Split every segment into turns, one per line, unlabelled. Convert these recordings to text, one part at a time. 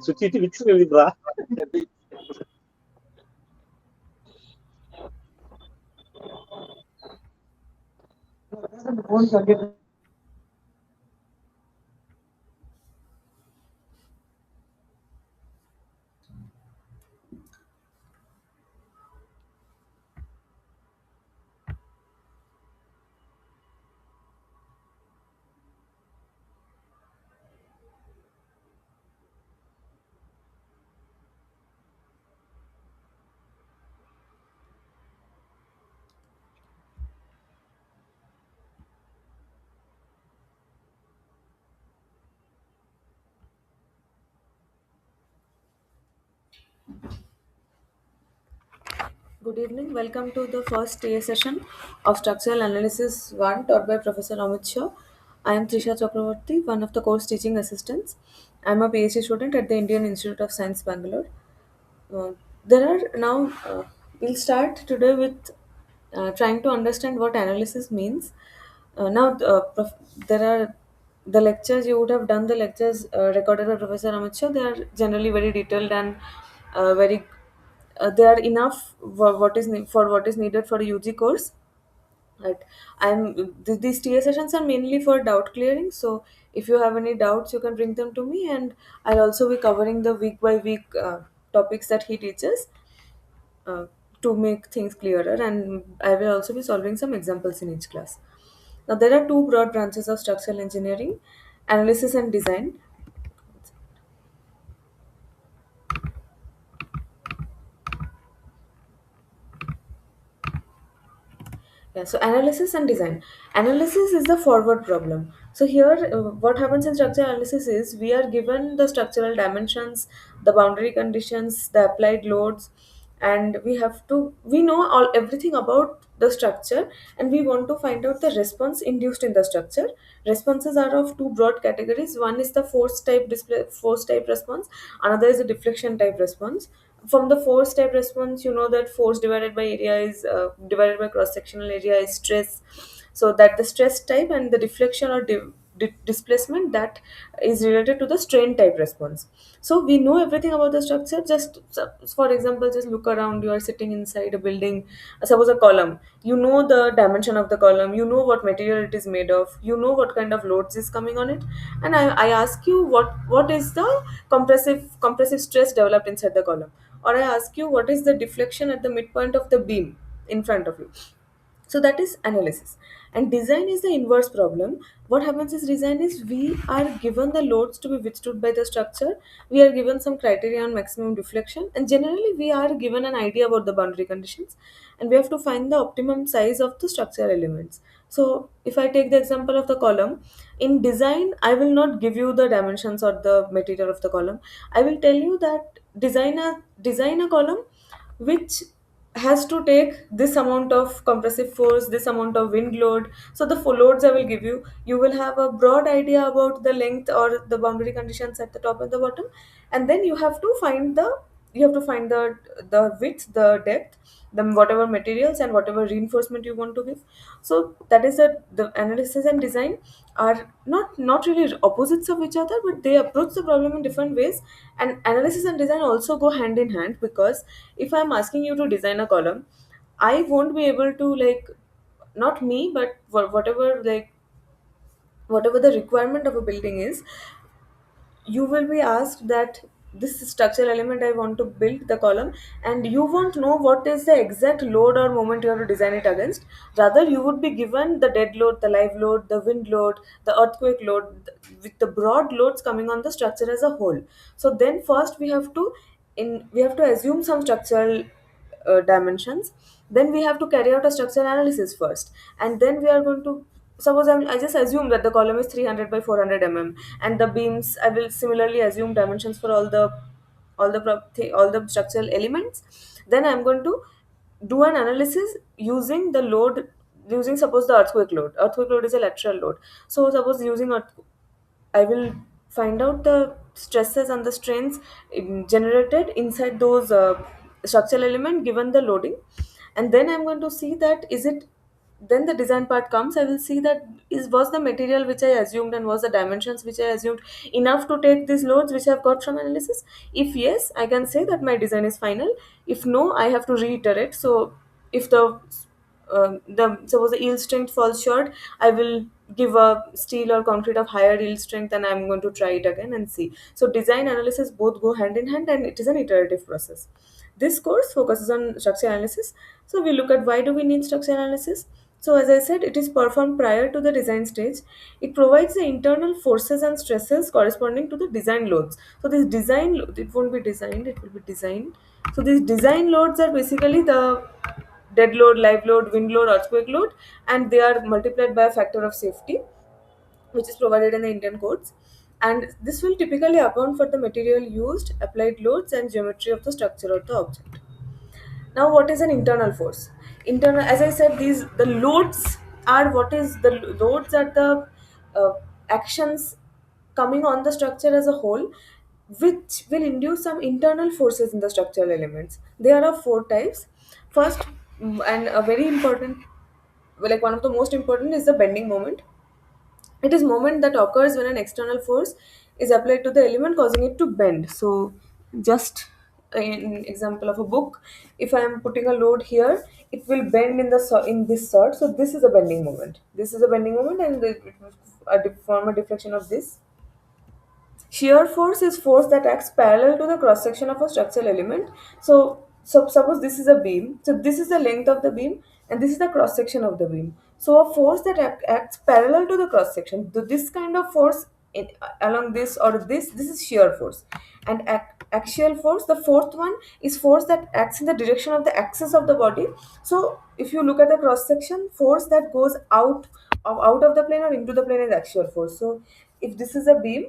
சுத்தி விச்சு எழுதிடுறா.
Good evening. Welcome to the first TA session of Structural Analysis 1 taught by Professor Amit Shaw. I am Trisha Chakravarti, one of the course teaching assistants. I am a PhD student at the Indian Institute of Science, Bangalore. Uh, there are now, we'll start today with trying to understand what analysis means. There are the lectures you would have done, the lectures recorded by Professor Amit Shah. They are generally very detailed and very they are enough for what is needed for a UG course. Right. These TA sessions are mainly for doubt clearing. So if you have any doubts, you can bring them to me, and I'll also be covering the week by week topics that he teaches uh, to make things clearer. And I will also be solving some examples in each class. Now there are two broad branches of structural engineering: analysis and design. Yeah, so analysis and design. Analysis is the forward problem. So here, what happens in structural analysis is we are given the structural dimensions, the boundary conditions, the applied loads, and we know all everything about the structure, and we want to find out the response induced in the structure. Responses are of two broad categories. One is the force type response. Another is the deflection type response. From the force type response, you know that force divided by area is divided by cross sectional area is stress. So that the stress type and the deflection or displacement, that is related to the strain type response. So we know everything about the structure. For example, just look around. You are sitting inside a building, suppose a column. You know the dimension of the column, you know what material it is made of, you know what kind of loads is coming on it. And I ask you what is the compressive stress developed inside the column, or I ask you what is the deflection at the midpoint of the beam in front of you. So that is analysis. And design is the inverse problem. What happens is design is we are given the loads to be withstood by the structure, we are given some criteria on maximum deflection, and generally we are given an idea about the boundary conditions, and we have to find the optimum size of the structural elements. So if I take the example of the column, in design I will not give you the dimensions or the material of the column. I will tell you that design a column which has to take this amount of compressive force, this amount of wind load. So the full loads I will give you, you will have a broad idea about the length or the boundary conditions at the top and the bottom. And then you have to find the width, the depth, the whatever materials and whatever reinforcement you want to give. So that is the analysis and design are not really opposites of each other, but they approach the problem in different ways. And analysis and design also go hand in hand, because if I'm asking you to design a column, I won't be able to, like, not me, but whatever the requirement of a building is, you will be asked that this structural element I want to build the column, and you won't know what is the exact load or moment you have to design it against. Rather, you would be given the dead load, the live load, the wind load, the earthquake load, with the broad loads coming on the structure as a whole. So then first we have to assume some structural dimensions. Then we have to carry out a structural analysis first, and then we are going to I just assume that the column is 300 by 400 and the beams, I will similarly assume dimensions for all the structural elements. Then I'm going to do an analysis using the load, using suppose the earthquake load is a lateral load. So suppose using I will find out the stresses and the strains generated inside those structural element given the loading, and then I'm going to see that is it then the design part comes, I will see that is was the material which I assumed and was the dimensions which I assumed enough to take these loads which I've got from analysis. If yes, I can say that my design is final. If no, I have to reiterate. So if the suppose the yield strength falls short, I will give a steel or concrete of higher yield strength, and I'm going to try it again and see. So design analysis both go hand in hand, and it is an iterative process. This course focuses on structure analysis. So we look at why do we need structure analysis. So as I said, it is performed prior to the design stage. It provides the internal forces and stresses corresponding to the design loads. So this it won't be designed, it will be designed. So these design loads are basically the dead load, live load, wind load, earthquake load, and they are multiplied by a factor of safety, which is provided in the Indian codes. And this will typically account for the material used, applied loads, and geometry of the structure of the object. Now, what is an internal force? Internal, as I said, these the loads are what is the loads are the uh, actions coming on the structure as a whole, which will induce some internal forces in the structural elements. There are four types. First, and a very important, like one of the most important, is the bending moment. It is moment that occurs when an external force is applied to the element causing it to bend. So just an example of a book, if I am putting a load here, it will bend in in this sort. So this is a bending moment. This is a bending moment, and it will form a deflection of this. Shear force is force that acts parallel to the cross section of a structural element. So suppose this is a beam. So this is the length of the beam, and this is the cross section of the beam. So a force that acts parallel to the cross section. This kind of force along this or this is shear force, and axial force. The fourth one is force that acts in the direction of the axis of the body. So if you look at the cross section, force that goes out of the plane or into the plane is axial force. So if this is a beam,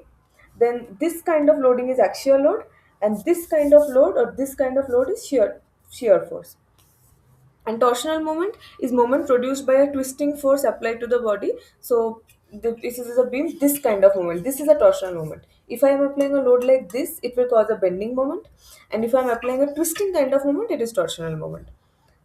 then this kind of loading is axial load, and this kind of load or this kind of load is shear force. And torsional moment is moment produced by a twisting force applied to the body. So this is a beam, this kind of moment, this is a torsional moment. If I am applying a load like this, it will cause a bending moment, and if I am applying a twisting kind of moment, it is torsional moment.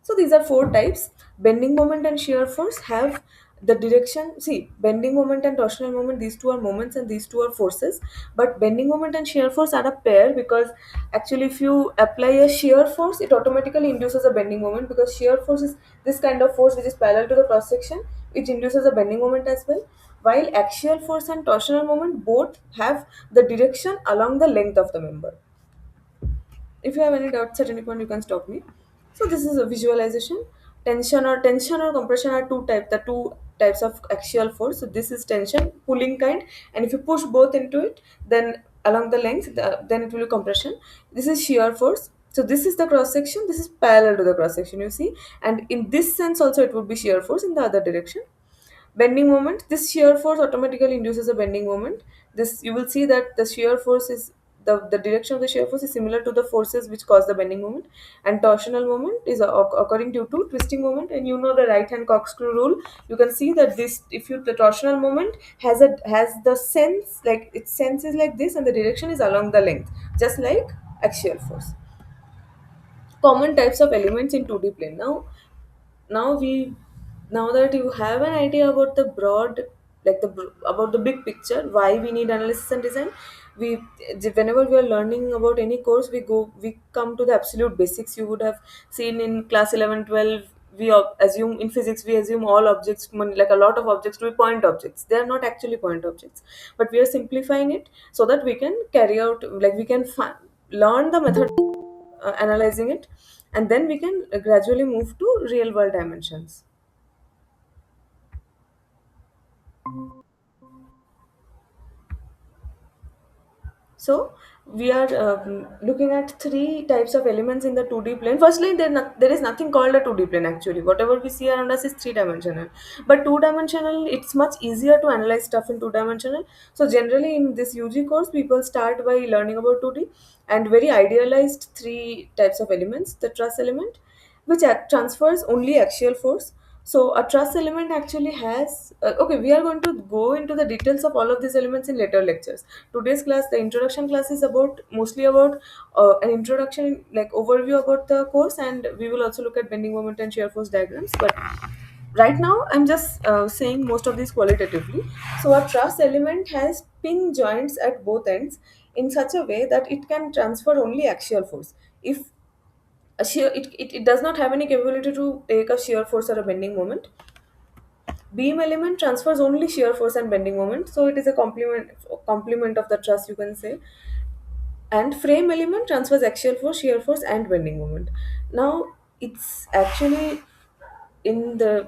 So these are four types. Bending moment and shear force have the direction. See, bending moment and torsional moment, these two are moments and these two are forces. But bending moment and shear force are a pair, because actually, if you apply a shear force, it automatically induces a bending moment, because shear force is this kind of force which is parallel to the cross section, which induces a bending moment as well. While axial force and torsional moment both have the direction along the length of the member. If you have any doubts at any point, you can stop me. So this is a visualization. Tension or compression are the two types of axial force. So this is tension, pulling kind, and if you push both into it, then along the length, then it will be compression. This is shear force. So this is the cross section. This is parallel to the cross section. You see, and in this sense also it would be shear force in the other direction. Bending moment, this shear force automatically induces a bending moment. This, you will see that the shear force is the direction of the shear force is similar to the forces which cause the bending moment. And torsional moment is occurring due to twisting moment, and you know the right hand corkscrew rule. You can see that this, if you, the torsional moment has the sense, like its sense is like this, and the direction is along the length, just like axial force. Common types of elements in 2D plane. Now we now that you have an idea about the broad, like about the big picture, why we need analysis and design, we whenever we are learning about any course, we come to the absolute basics. You would have seen in class 11, 12, assume in physics, we assume all objects, like a lot of objects, to be point objects. They are not actually point objects, but we are simplifying it so that we can carry out, like we can learn the method, analyzing it, and then we can gradually move to real world dimensions. So we are looking at three types of elements in the 2D plane. Firstly, there is nothing called a 2D plane actually. Whatever we see around us is three dimensional. But two dimensional, it's much easier to analyze stuff in two dimensional. So generally in this UG course, people start by learning about 2D and very idealized three types of elements. The truss element, which transfers only axial force. So a truss element actually has, okay, we are going to go into the details of all of these elements in later lectures. Today's class, the introduction class, is about mostly about an introduction, like overview about the course, and we will also look at bending moment and shear force diagrams. But Right now I'm just saying most of these qualitatively. So a truss element has pin joints at both ends in such a way that it can transfer only axial force. If a shear, it does not have any capability to take a shear force or a bending moment. Beam element transfers only shear force and bending moment, so it is a complement of the truss, you can say. And frame element transfers axial force, shear force, and bending moment. Now it's actually in the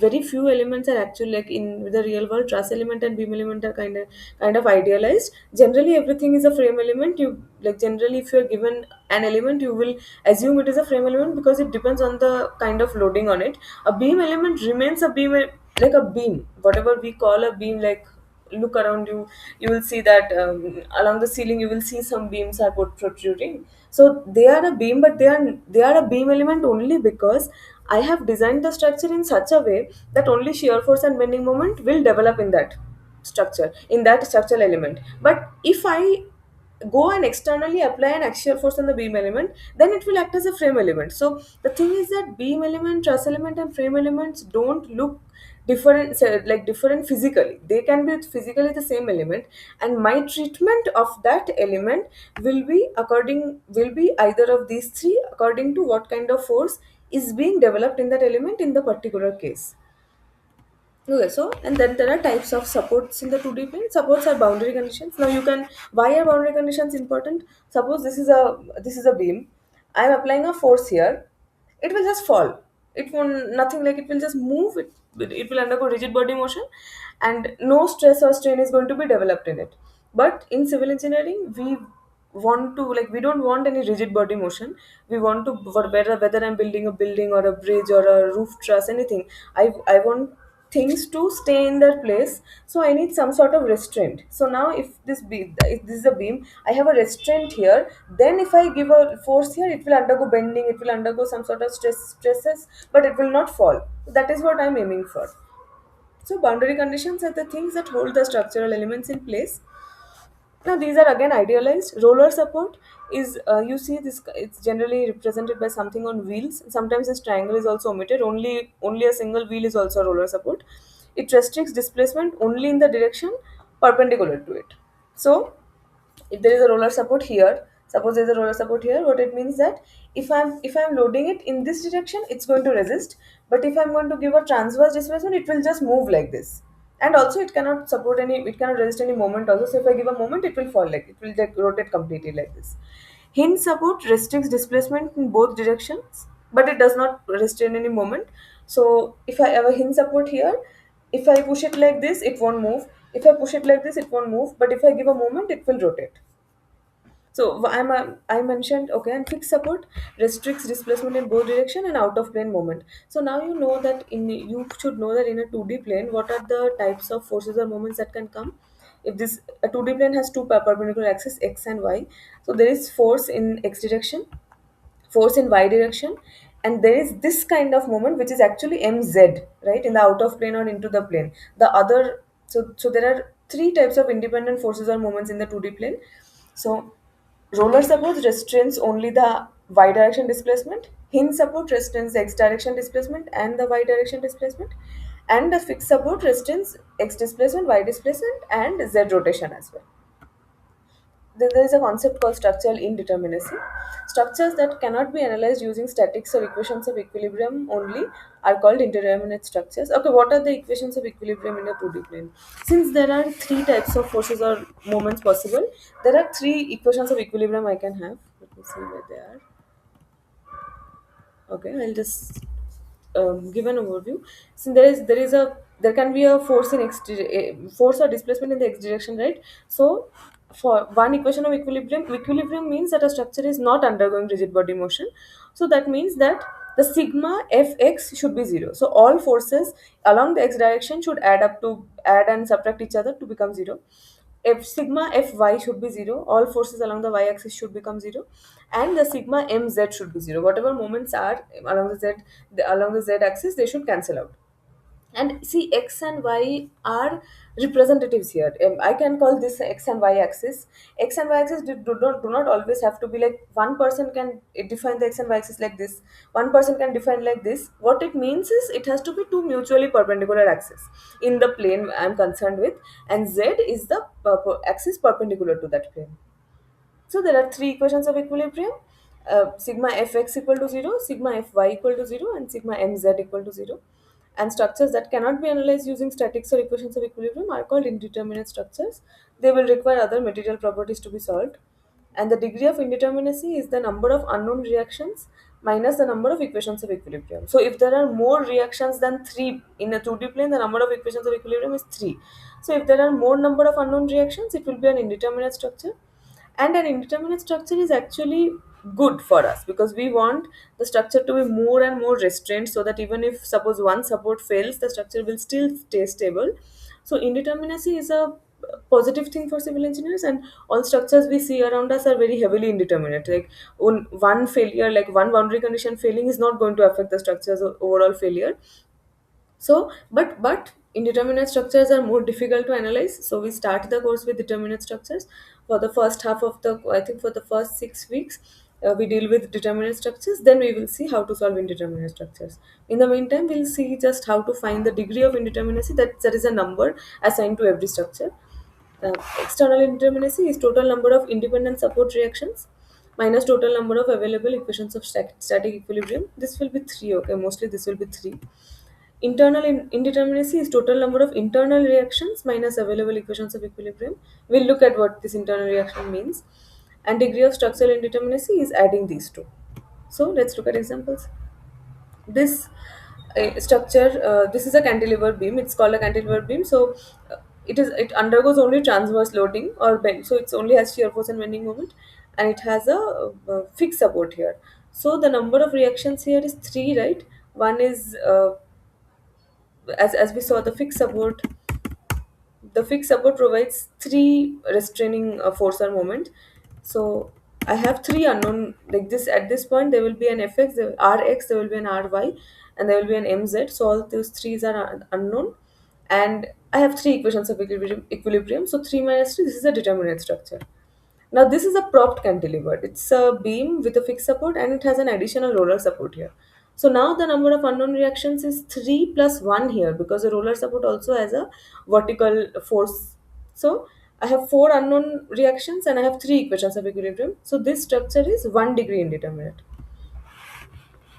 very few elements are actually, like in the real world, truss element and beam element are kind of idealized. Generally everything is a frame element. You, like, generally if you're given an element, you will assume it is a frame element because it depends on the kind of loading on it. A beam element remains a beam, like a beam, whatever we call a beam. Like, look around you, you will see that along the ceiling you will see some beams are protruding. So they are a beam, but they are a beam element only because I have designed the structure in such a way that only shear force and bending moment will develop in that structure, in that structural element. But if I go and externally apply an axial force on the beam element, then it will act as a frame element. So the thing is that beam element, truss element, and frame elements don't look different, like different physically. They can be physically the same element, and my treatment of that element will be either of these three according to what kind of force is being developed in that element in the particular case. Okay, so and then there are types of supports in the 2D plane. Supports are boundary conditions. Now you can, why are boundary conditions important? Suppose this is a beam. I am applying a force here. It will just fall. It won't nothing, like it will just move. It will undergo rigid body motion, and no stress or strain is going to be developed in it. But in civil engineering, we don't want any rigid body motion. We want to, whether I'm building a building or a bridge or a roof truss, anything. I want things to stay in their place, so I need some sort of restraint. So now if this is a beam, I have a restraint here. Then if I give a force here, it will undergo bending, it will undergo some sort of stresses, but it will not fall. That is what I'm aiming for. So boundary conditions are the things that hold the structural elements in place. Now these are again idealized. Roller support is, you see this, it's generally represented by something on wheels. Sometimes this triangle is also omitted. Only a single wheel is also roller support. It restricts displacement only in the direction perpendicular to it. So if there is a roller support here, suppose there is a roller support here, what it means that if I'm loading it in this direction, it's going to resist. But if I'm going to give a transverse displacement, it will just move like this. And also it cannot resist any moment also. So if I give a moment, it will fall, like it will, like, rotate completely like this. Hinge support restricts displacement in both directions, but it does not restrain any moment. So if I have a hinge support here, if I push it like this, it won't move. If I push it like this, it won't move. But if I give a moment, it will rotate. So I mentioned, okay, and fixed support restricts displacement in both direction and out of plane moment. So now you should know that in a 2D plane, what are the types of forces or moments that can come. If this a 2D plane has two perpendicular axes, x and y, so there is force in x direction, force in y direction, and there is this kind of moment which is actually mz, right, in the out of plane or into the plane. The other, so there are three types of independent forces or moments in the 2D plane. So roller support restrains only the y direction displacement. Hinge support restrains the x direction displacement and the y direction displacement. And the fixed support restrains x displacement, y displacement, and z rotation as well. There is a concept called structural indeterminacy. Structures that cannot be analyzed using statics or equations of equilibrium only are called indeterminate structures. Okay, what are the equations of equilibrium in a 2D plane? Since there are three types of forces or moments possible, there are three equations of equilibrium I can have. Let me see where they are. Okay, I'll just give an overview. So there can be a force in force or displacement in the x direction, right? So for one equation of equilibrium means that a structure is not undergoing rigid body motion. So that means that the sigma fx should be zero. So all forces along the x direction should add and subtract each other to become zero. If sigma fy should be zero, all forces along the y-axis should become zero, and the sigma mz should be zero. Whatever moments are along the z-axis, they should cancel out. And see, x and y are representatives here. I can call this x and y axis. X and y axis do not always have to be like one person can define the x and y axis like this, one person can define like this. What it means is it has to be two mutually perpendicular axes in the plane I'm concerned with, and z is the axis perpendicular to that plane. So there are three equations of equilibrium: sigma fx equal to 0, sigma fy equal to 0, and sigma mz equal to 0. And structures that cannot be analyzed using statics or equations of equilibrium are called indeterminate structures. They will require other material properties to be solved. And the degree of indeterminacy is the number of unknown reactions minus the number of equations of equilibrium. So if there are more reactions than 3 in a 2D plane, the number of equations of equilibrium is 3. So if there are more number of unknown reactions, it will be an indeterminate structure. And an indeterminate structure is actually good for us because we want the structure to be more and more restrained, so that even if suppose one support fails, the structure will still stay stable. So indeterminacy is a positive thing for civil engineers, and all structures we see around us are very heavily indeterminate. Like one failure, like one boundary condition failing, is not going to affect the structure's overall failure. So, but indeterminate structures are more difficult to analyze. So we start the course with determinate structures. For the first half of the, I think for the first 6 weeks, we deal with determinate structures. Then we will see how to solve indeterminate structures. In the meantime, we'll see just how to find the degree of indeterminacy. That is a number assigned to every structure. External indeterminacy is total number of independent support reactions minus total number of available equations of static equilibrium. This will be 3. Okay, mostly this will be 3. Internal indeterminacy is total number of internal reactions minus available equations of equilibrium. We'll look at what this internal reaction means. And degree of structural indeterminacy is adding these two. So let's look at examples. This structure, this is a cantilever beam. It's called a cantilever beam. So it undergoes only transverse loading or bend. So it's only has shear force and bending moment, and it has a fixed support here. So the number of reactions here is three, right? One is as we saw, the fixed support provides three restraining force or moment. So I have three unknown like this. At this point there will be an fx, rx, there will be an ry, and there will be an mz. So all those threes are unknown, and I have three equations of equilibrium. So 3 minus 3, this is a determinate structure. Now this is a propped cantilever. It's a beam with a fixed support, and it has an additional roller support here. So now the number of unknown reactions is 3 plus 1 here, because the roller support also has a vertical force. So I have 4 unknown reactions and I have 3 equations of equilibrium. So this structure is 1 degree indeterminate.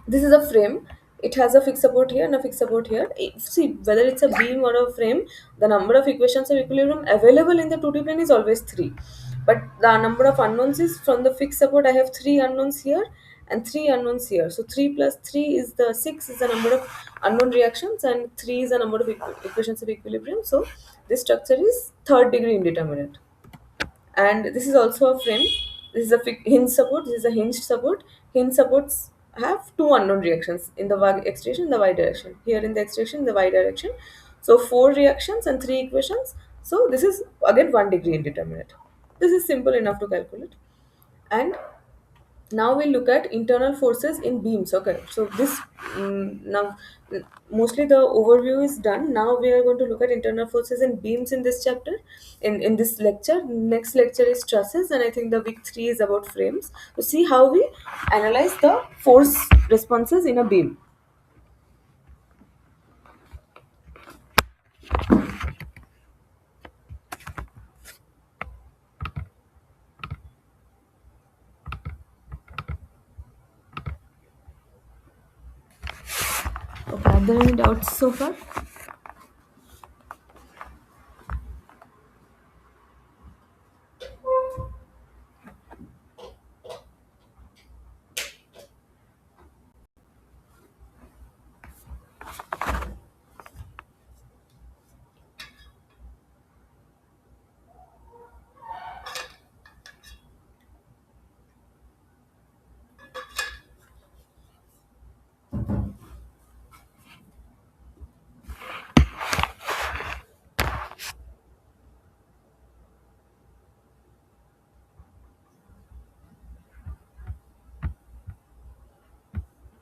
This is a frame. It has a fixed support here and a fixed support here. See, whether it's a beam or a frame, the number of equations of equilibrium available in the 2D plane is always 3. But the number of unknowns is, from the fixed support, I have 3 unknowns here and 3 unknowns here. So 3 plus 3 is the 6 is the number of unknown reactions, and 3 is the number of equations of equilibrium. So this structure is third degree indeterminate. And this is also a frame. This is a hinge support. This is a hinged support. Hinge supports have two unknown reactions in the x direction, the y direction. Here in the x direction, in the y direction. So 4 reactions and 3 equations. So this is again 1 degree indeterminate. This is simple enough to calculate. And now we'll look at internal forces in beams. Okay, so this now mostly the overview is done. Now we are going to look at internal forces in beams in this chapter, in this lecture. Next lecture is trusses, and I think the week 3 is about frames, to see how we analyze the force responses in a beam. Okay, are there any doubts so far?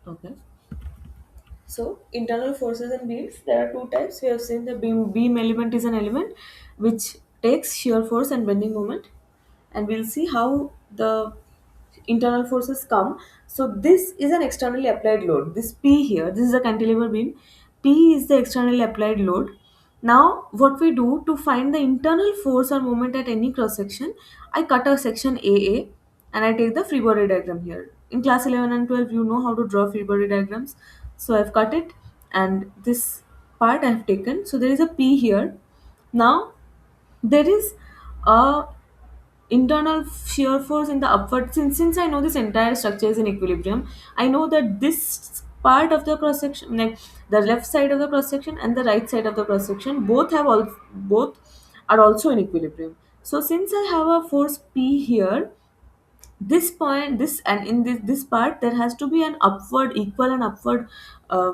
Okay. So internal forces and beams, there are two types. We have seen the beam element is an element which takes shear force and bending moment, and we'll see how the internal forces come. So this is an externally applied load. This P here, this is a cantilever beam. P is the externally applied load. Now what we do to find the internal force or moment at any cross section, I cut a section AA and I take the free body diagram here. In class 11 and 12 you know how to draw free body diagrams. So I've cut it and this part I've taken. So there is a P here. Now there is a internal shear force in the upward. Since I know this entire structure is in equilibrium, I know that this part of the cross section, like the left side of the cross section and the right side of the cross section, both are also in equilibrium. So since I have a force P here, this point, this and in this part, there has to be an upward, equal and upward uh,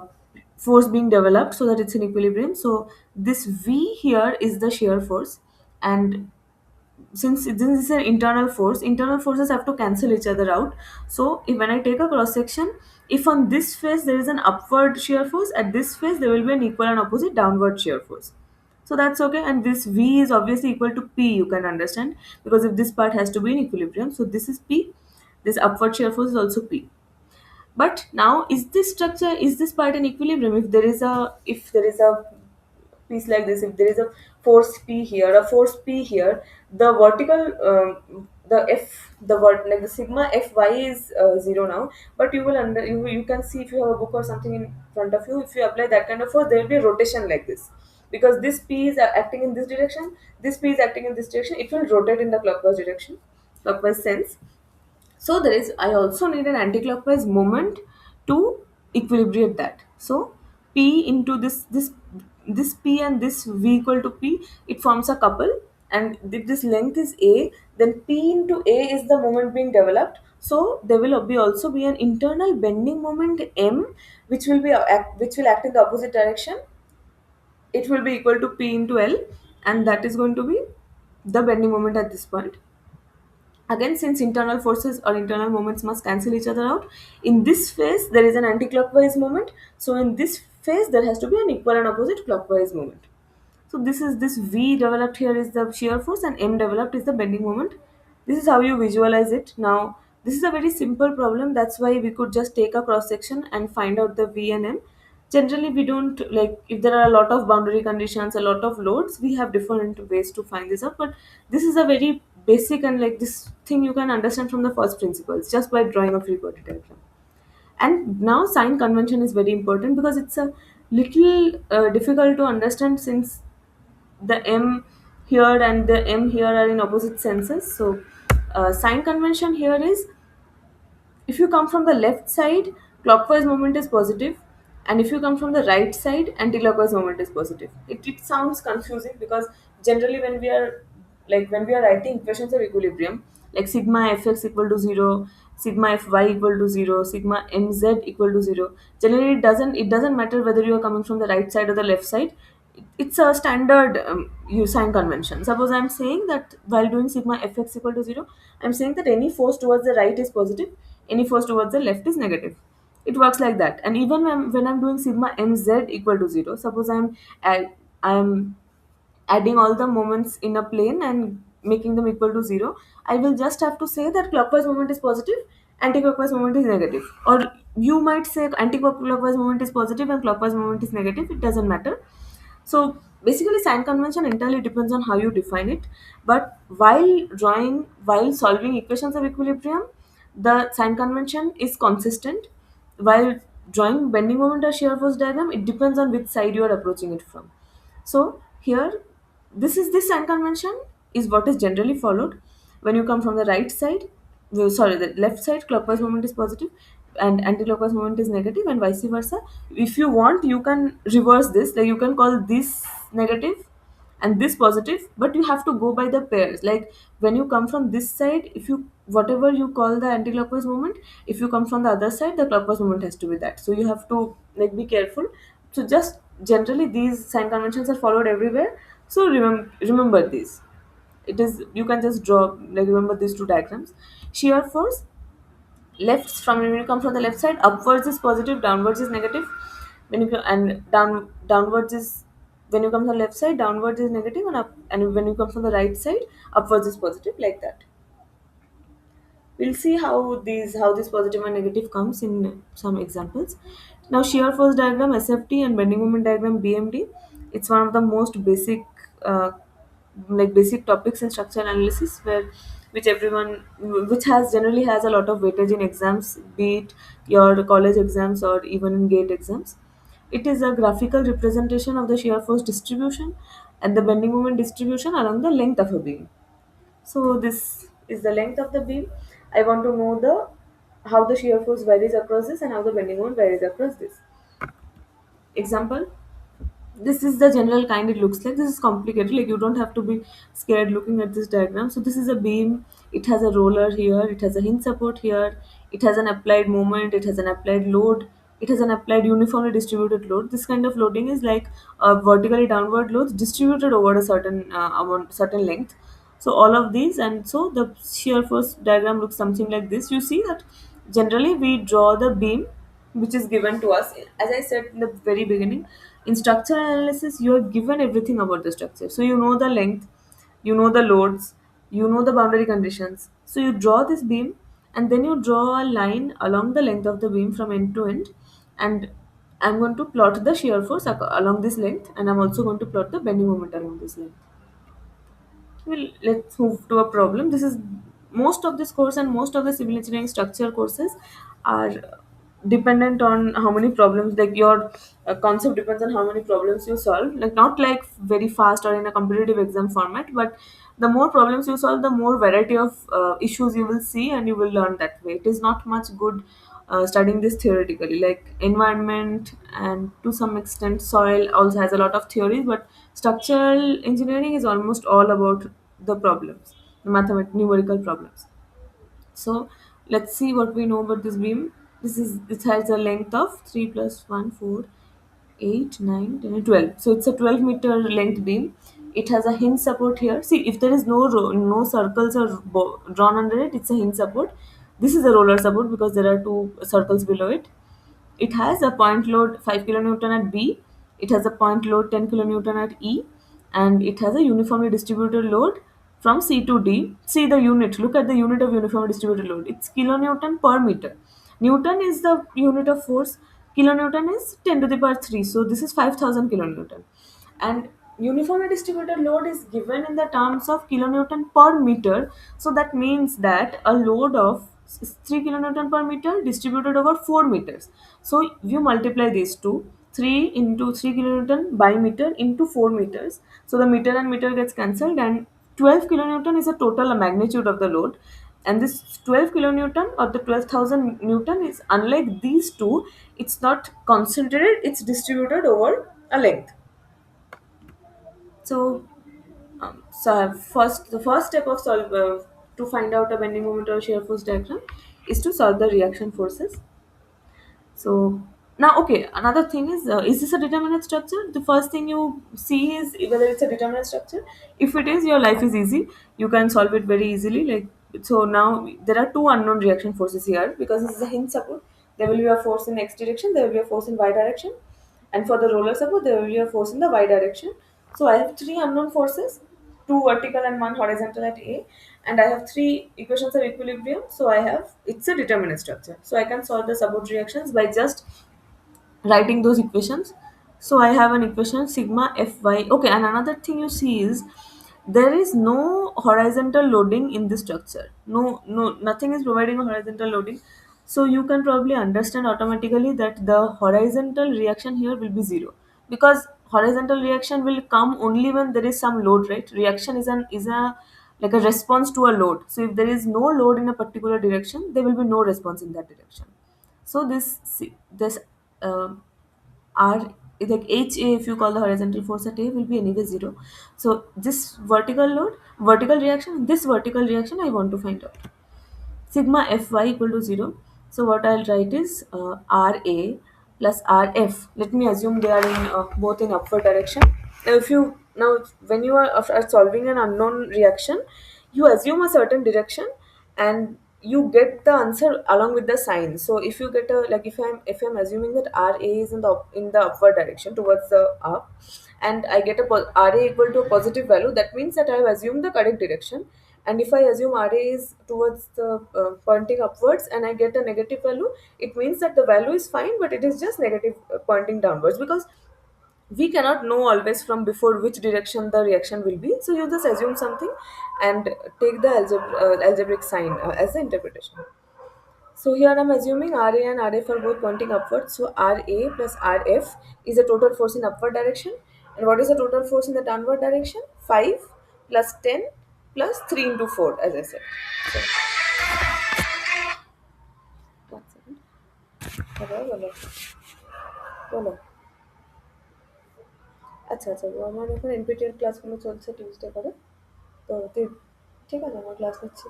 force being developed so that it's in equilibrium. So this V here is the shear force, and since this is an internal forces have to cancel each other out. So if when I take a cross section, if on this face there is an upward shear force, at this face there will be an equal and opposite downward shear force. So that's okay, and this V is obviously equal to P, you can understand, because if this part has to be in equilibrium, so this is P, this upward shear force is also P. But now, is this part in equilibrium? If there is a piece like this, if there is a force P here, the vertical, the F, like the sigma Fy is 0 now. But you can see, if you have a book or something in front of you, if you apply that kind of force, there will be a rotation like this, because this P is acting in this direction, this P is acting in this direction. It will rotate in the clockwise sense. So there is, I also need an anticlockwise moment to equilibrate that. So P into this P and this V equal to P, it forms a couple, and if this length is A, then P into A is the moment being developed. So there will be also be an internal bending moment M, which will act in the opposite direction. It will be equal to P into L, and that is going to be the bending moment at this point. Again, since internal forces or internal moments must cancel each other out, in this phase there is an anti-clockwise moment. So in this phase there has to be an equal and opposite clockwise moment. So this V developed here is the shear force, and M developed is the bending moment. This is how you visualize it. Now this is a very simple problem. That's why we could just take a cross section and find out the V and M. Generally, we don't, like, if there are a lot of boundary conditions, a lot of loads, we have different ways to find this out. But this is a very basic, and like this thing you can understand from the first principles just by drawing a free body diagram. And now sign convention is very important because it's a little difficult to understand, since the M here and the M here are in opposite senses. So sign convention here is, if you come from the left side, clockwise moment is positive, and if you come from the right side, anti-clockwise moment is positive. It sounds confusing because generally when we are writing equations of equilibrium, like sigma fx equal to 0, sigma fy equal to 0, sigma mz equal to 0, generally it doesn't matter whether you are coming from the right side or the left side. It's a standard you sign convention. Suppose I'm saying that while doing sigma fx equal to 0, I'm saying that any force towards the right is positive, any force towards the left is negative. It works like that. And even when I'm doing sigma mz equal to 0, suppose I'm adding all the moments in a plane and making them equal to 0, I will just have to say that clockwise moment is positive, anti-clockwise moment is negative. Or you might say anti-clockwise moment is positive and clockwise moment is negative, it doesn't matter. So basically, sign convention entirely depends on how you define it. But while solving equations of equilibrium, the sign convention is consistent. While drawing bending moment or shear force diagram, it depends on which side you are approaching it from. So here, this sign convention is what is generally followed. When you come from the right side, sorry, the left side, clockwise moment is positive and anti-clockwise moment is negative, and vice versa. If you want, you can reverse this. Like, you can call this negative and this positive, but you have to go by the pairs. Like, when you come from this side, if you whatever you call the anti-clockwise moment, if you come from the other side, the clockwise moment has to be that. So you have to, like, be careful. So just generally these sign conventions are followed everywhere. So remember these. It is, you can just draw, like, remember these two diagrams. Shear force, left, from when you come from the left side, upwards is positive, downwards is negative. When you and downwards is, when you come from the left side, downwards is negative, and up, and when you come from the right side, upwards is positive, like that. We'll see how this positive and negative comes in some examples. Now, shear force diagram SFT and bending moment diagram BMD. It's one of the most basic, uh, basic topics in structural analysis, where which everyone, which has generally has a lot of weightage in exams, be it your college exams or even in gate exams. It is a graphical representation of the shear force distribution and the bending moment distribution along the length of a beam. So this is the length of the beam. I want to know the how the shear force varies across this and how the bending moment varies across this. Example, this is the general kind it looks like. This is complicated, like you don't have to be scared looking at this diagram. So this is a beam, it has a roller here, it has a hinge support here, it has an applied moment, it has an applied load, it has an applied uniformly distributed load. This kind of loading is like vertically downward loads distributed over a certain amount, certain length. So all of these, and so the shear force diagram looks something like this. You see that generally we draw the beam which is given to us. As I said in the very beginning, in structural analysis you are given everything about the structure, so you know the length, you know the loads, you know the boundary conditions. So you draw this beam, and then you draw a line along the length of the beam from end to end, and I'm going to plot the shear force along this length, and I'm also going to plot the bending moment along this length. Well, let's move to a problem. This is most of this course and most of the civil engineering structure courses are dependent on how many problems, like your concept depends on how many problems you solve, like not like very fast or in a competitive exam format, but the more problems you solve, the more variety of issues you will see, and you will learn that way. It is not much good studying this theoretically, like environment and to some extent soil also has a lot of theories, but structural engineering is almost all about the problems, the mathematical numerical problems. So let's see what we know about this beam. This has a length of 3 plus 1 4 8 9 10 and 12. So it's a 12-meter length beam. It has a hinge support here. See, if there is no circles or drawn under it, it's a hinge support. This is a roller support because there are two circles below it. It has a point load 5 kilonewton at B. It has a point load 10 kilonewton at E, and it has a uniformly distributed load from C to D. See the unit. Look at the unit of uniformly distributed load. It's kilonewton per meter. Newton is the unit of force. Kilonewton is 10 to the power 3. So this is 5,000 kilonewton. And uniformly distributed load is given in the terms of kilonewton per meter. So that means that a load of 3 kilonewton per meter distributed over 4 meters. So you multiply these two, 3 into 3 kilonewton by meter into 4 meters. So the meter and meter gets cancelled, and 12 kilonewton is a total magnitude of the load. And this 12 kilonewton or the 12,000 newton is unlike these two, it's not concentrated, it's distributed over a length. So, the first step of to find out a bending moment or shear force diagram is to solve the reaction forces. So now, okay, another thing is this a determinate structure? The first thing you see is whether it's a determinate structure. If it is, your life is easy. You can solve it very easily. Like, so now there are two unknown reaction forces here because this is a hinge support. There will be a force in x direction. There will be a force in y direction, and for the roller support, there will be a force in the y direction. So I have three unknown forces, two vertical and one horizontal at A, and I have three equations of equilibrium. So I have, it's a determinate structure. So I can solve the support reactions by just writing those equations. So I have an equation sigma Fy. Okay, and another thing you see is there is no horizontal loading in this structure. No, nothing is providing a horizontal loading. So you can probably understand automatically that the horizontal reaction here will be zero, because horizontal reaction will come only when there is some load, right? Reaction is a like a response to a load. So if there is no load in a particular direction, there will be no response in that direction. So this uh, R, like HA, if you call the horizontal force at A, will be anyway zero. So this vertical load, vertical reaction, this vertical reaction I want to find out. Sigma Fy equal to 0. So what I'll write is Ra plus Rf. Let me assume they are in both in upward direction. Now if you, now when you are solving an unknown reaction, you assume a certain direction, and you get the answer along with the sign. So if you get a, like, if I'm assuming that RA is in the in the upward direction towards the up, and I get a RA equal to a positive value, that means that I have assumed the correct direction. And if I assume RA is towards the pointing upwards and I get a negative value, it means that the value is fine, but it is just negative, pointing downwards, because we cannot know always from before which direction the reaction will be. So you just assume something and take the algebraic sign as the interpretation. So here I'm assuming RA and RF are both pointing upwards. So RA plus RF is a total force in upward direction. And what is the total force in the downward direction? 5 plus 10 plus 3 into 4, as I said. So, 1 second. बोलो बोलो बोलो. আচ্ছা আচ্ছা, আমার এখন NPTEL ক্লাসগুলো চলছে Tuesday করে, তো তুই ঠিক আছে, আমার ক্লাস নিচ্ছি.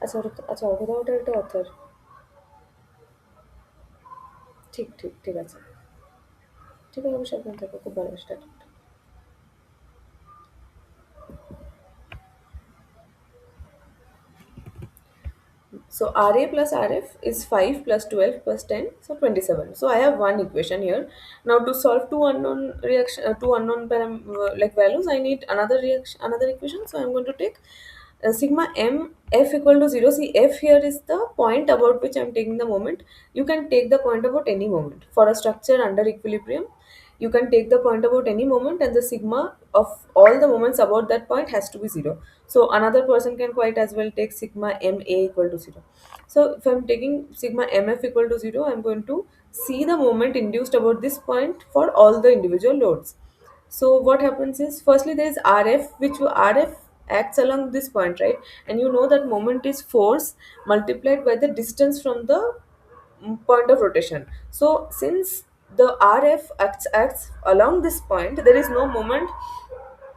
আচ্ছা ওটা আচ্ছা, ওটার একটা অথর. ঠিক ঠিক ঠিক আছে. ঠিক আছে, আমি সাবধান থাকবো, খুব ভালো start. So RA plus RF is 5 plus 12 plus 10, so 27. So I have one equation here. Now to solve two unknown like values, I need another reaction, another equation. So I'm going to take sigma m f equal to 0. See, f here is the point about which I'm taking the moment. You can take the point about any moment. For a structure under equilibrium, you can take the point about any moment, and the sigma of all the moments about that point has to be 0. So another person can quite as well take sigma ma equal to 0. So if I'm taking sigma mf equal to 0, I'm going to see the moment induced about this point for all the individual loads. So what happens is, firstly there is RF, which RF acts along this point, right? And you know that moment is force multiplied by the distance from the point of rotation. So since the RF acts along this point, there is no moment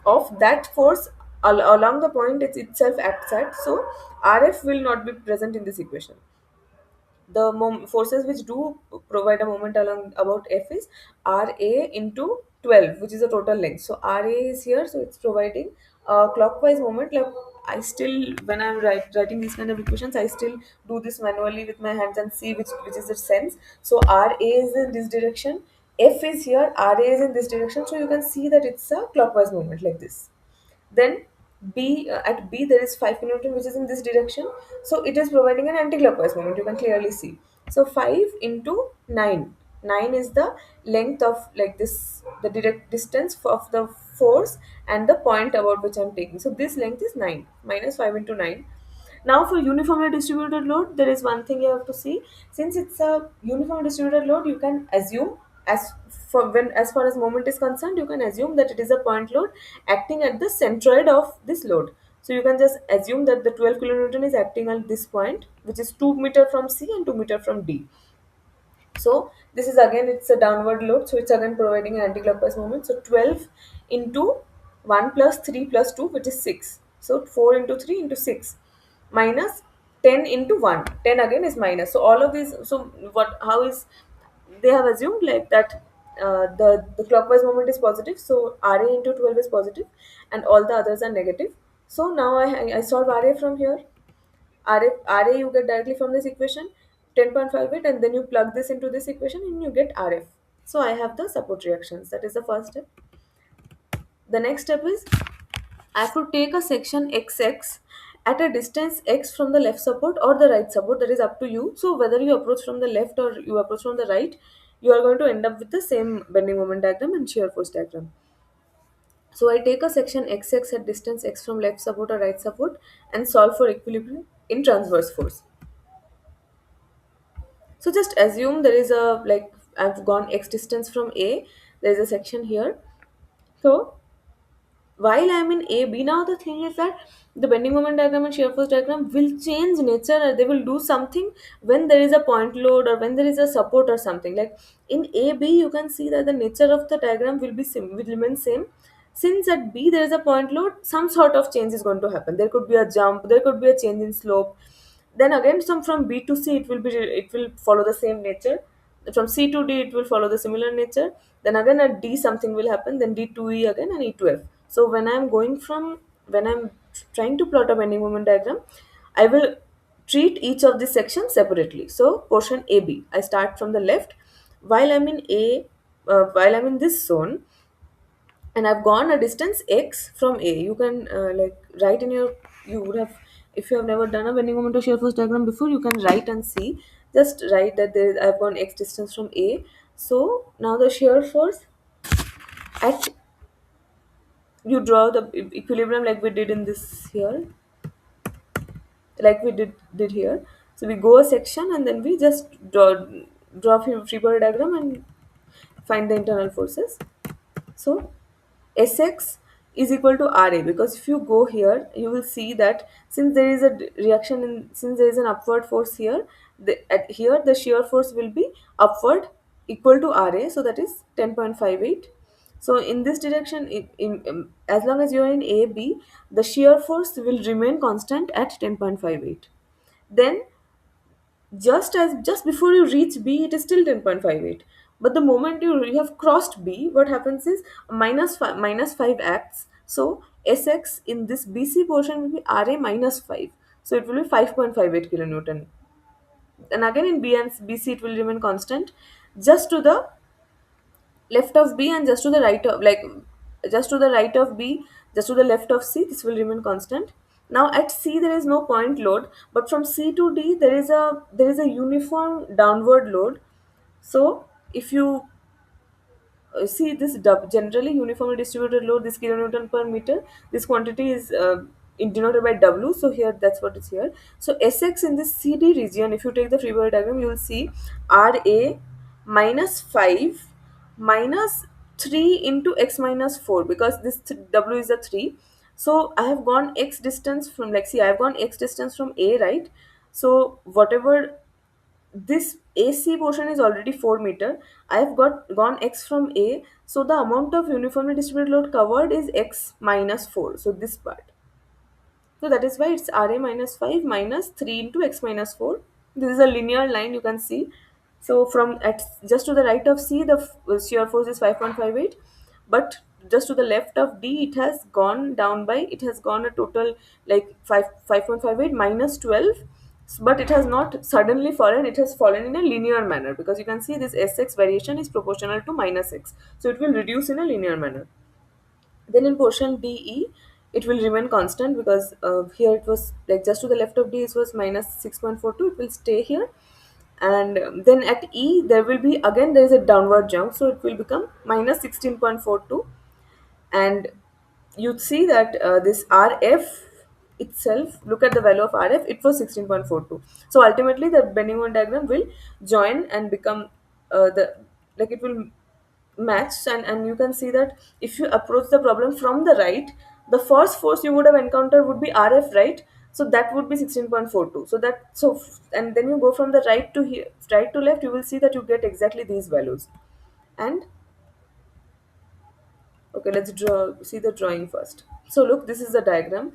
of that force along the point it itself acts at. So RF will not be present in this equation. The forces which do provide a moment along about F is Ra into 12, which is the total length. So Ra is here, so it's providing a clockwise moment. Like, I still, when I'm writing these kind of equations, I still do this manually with my hands and see which is the sense. So Ra is in this direction, F is here, Ra is in this direction. So you can see that it's a clockwise moment like this. Then at B there is 5 kilonewton, which is in this direction, so it is providing an anti-clockwise moment. You can clearly see. So 5 into 9. 9 is the length of, like, this, the direct distance of the force and the point about which I'm taking. So this length is 9 minus 5 into 9. Now for uniformly distributed load, there is one thing you have to see. Since it's a uniform distributed load, you can assume, as far as moment is concerned, you can assume that it is a point load acting at the centroid of this load. So you can just assume that the 12 kilonewton is acting at this point, which is 2 meter from C and 2 meter from D. So this is again, it's a downward load, so it's again providing an anti-clockwise moment. So 12 into 1 plus 3 plus 2, which is 6. So 4 into 3 into 6 minus 10 into 1. 10 again is minus. So all of these, so what, how is, they have assumed like that the clockwise moment is positive, so Ra into 12 is positive and all the others are negative. So now I solve Ra from here. RA you get directly from this equation, 10.58, and then you plug this into this equation and you get RF. So I have the support reactions. That is the first step. The next step is, I have to take a section XX at a distance x from the left support or the right support. That is up to you. So whether you approach from the left or you approach from the right, you are going to end up with the same bending moment diagram and shear force diagram. So I take a section XX at distance x from left support or right support and solve for equilibrium in transverse force. So just assume there is a, like, I've gone x distance from A, there is a section here. So while I'm in AB, now the thing is that the bending moment diagram and shear force diagram will change nature, or they will do something when there is a point load or when there is a support or something. Like in AB, you can see that the nature of the diagram will will remain same. Since at B there is a point load, some sort of change is going to happen. There could be a jump, there could be a change in slope. Then again, some from B to C, it will follow the same nature. From C to D, it will follow the similar nature. Then again at D, something will happen. Then D to E again and E to F. So when I'm trying to plot a bending moment diagram, I will treat each of these sections separately. So portion AB, I start from the left. While I'm in while I'm in this zone, and I've gone a distance x from A. You can like write in your, you would have, if you have never done a bending moment or shear force diagram before, you can write and see. Just write that I've gone x distance from A. So now the shear force at, you draw the equilibrium like we did in this here, like we did here. So we go a section and then we just free body diagram and find the internal forces. So Sx is equal to Ra, because if you go here, you will see that since there is a reaction in, since there is an upward force here, at here the shear force will be upward equal to Ra, so that is 10.58. So in this direction, as long as you are in AB, the shear force will remain constant at 10.58. Then just before you reach B, it is still 10.58. But the moment you have crossed B, what happens is minus 5 acts. So Sx in this BC portion will be Ra minus 5. So it will be 5.58 kilonewton. And again in B and BC it will remain constant. Just to the left of B and just to the right of, like, just to the right of B, just to the left of C, this will remain constant. Now at C there is no point load, but from C to D there is a uniform downward load. So if you see this generally uniformly distributed load, this kilonewton per meter, this quantity is denoted by W. So here that's what is here. So Sx in this CD region, if you take the free body diagram, you will see Ra minus 5 minus 3 into x minus 4, because this W is a 3. So I have gone x distance from, like, see, I have gone x distance from A, right? So whatever, this AC portion is already 4 meter. I have gone x from A, so the amount of uniformly distributed load covered is x minus 4. So this part. So that is why it's Ra minus 5 minus 3 into x minus 4. This is a linear line, you can see. So from at just to the right of C, the shear force is 5.58, but just to the left of D, it has gone down by, it has gone a total like 5.58 minus 12, but it has not suddenly fallen, it has fallen in a linear manner, because you can see this Sx variation is proportional to minus x. So it will reduce in a linear manner. Then in portion DE, it will remain constant, because here it was like just to the left of D, it was minus 6.42. It will stay here, and then at E there will be, again there is a downward jump, so it will become minus 16.42. And you'd see that this RF itself, look at the value of RF, it was 16.42. So ultimately the bending moment diagram will join and become the, like, it will match. And you can see that if you approach the problem from the right, the first force you would have encountered would be RF, right? So that would be 16.42. So that, so, and then you go from the right to here, right to left, you will see that you get exactly these values. And okay, let's see the drawing first. So look, this is the diagram.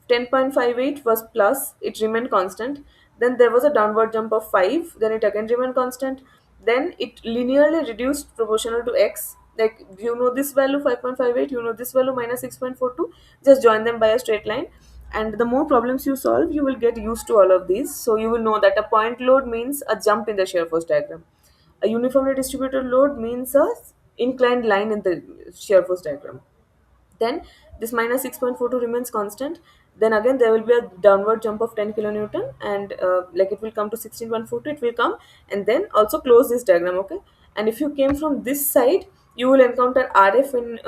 10.58 was plus, it remained constant. Then there was a downward jump of 5, then it again remained constant. Then it linearly reduced proportional to x. Like, you know this value 5.58, you know this value minus 6.42. Just join them by a straight line. And the more problems you solve, you will get used to all of these. So you will know that a point load means a jump in the shear force diagram. A uniformly distributed load means a inclined line in the shear force diagram. Then this minus 6.42 remains constant. Then again there will be a downward jump of 10 kilonewton, and like it will come to 16.42, it will come, and then also close this diagram, okay? And if you came from this side, you will encounter RF in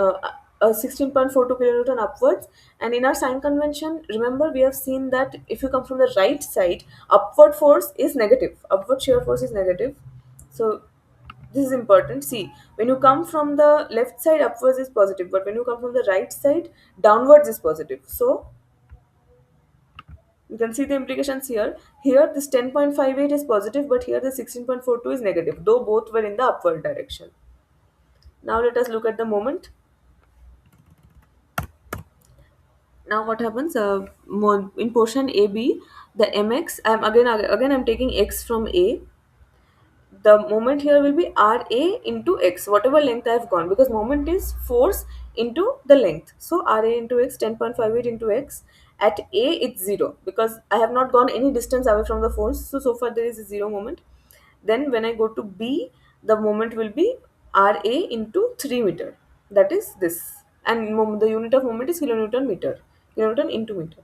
16.42 kilonewton upwards. And in our sign convention, remember, we have seen that if you come from the right side, upward force is negative, upward shear force is negative. So this is important. See, when you come from the left side, upwards is positive, but when you come from the right side, downwards is positive. So you can see the implications here. Here this 10.58 is positive, but here the 16.42 is negative, though both were in the upward direction. Now let us look at the moment. Now what happens, in portion AB, the mx, I'm taking x from A. The moment here will be Ra into x, whatever length I have gone, because moment is force into the length. So Ra into x, 10.58 into x, At A it's 0 because I have not gone any distance away from the force, so far there is a 0 moment. Then when I go to B, the moment will be Ra into 3 meter, that is this, and the unit of moment is kilonewton meter, kilonewton into meter.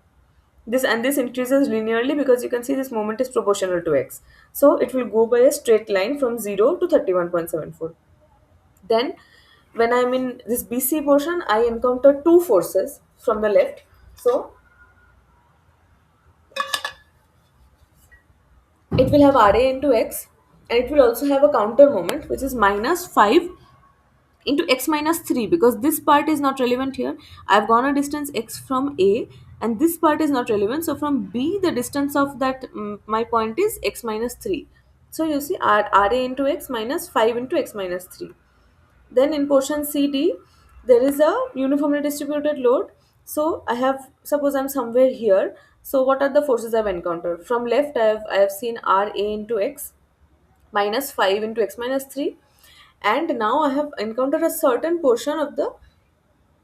This increases linearly because you can see this moment is proportional to x, so it will go by a straight line from 0 to 31.74. Then when I'm in this BC portion, I encounter two forces from the left. So it will have Ra into x, and it will also have a counter moment which is minus 5 into x minus 3, because this part is not relevant here. I've gone a distance x from A, and this part is not relevant. So from B, the distance of that my point is x minus 3. So you see Ra into x minus 5 into x minus 3. Then in portion CD, there is a uniformly distributed load. So suppose I'm somewhere here. So what are the forces I've encountered? From left, I have seen Ra into x minus 5 into x minus 3, and now I have encountered a certain portion of the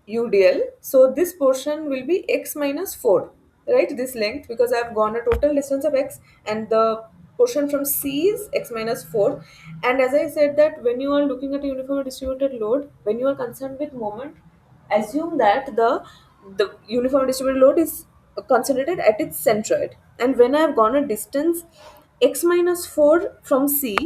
UDL. So this portion will be x minus 4, right? This length, because I have gone a total distance of x, and the portion from C is x minus 4. And as I said, that when you are looking at a uniformly distributed load, when you are concerned with moment, assume that the uniform distributed load is concentrated at its centroid. And when I have gone a distance x minus 4 from C,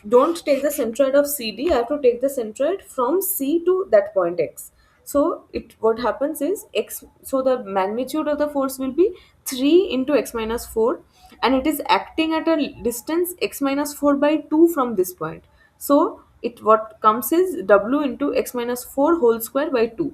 don't take the centroid of CD, I have to take the centroid from C to that point x. So it what happens is x, so the magnitude of the force will be 3 into x minus 4, and it is acting at a distance x minus 4 by 2 from this point. So it what comes is W into x minus 4 whole square by 2.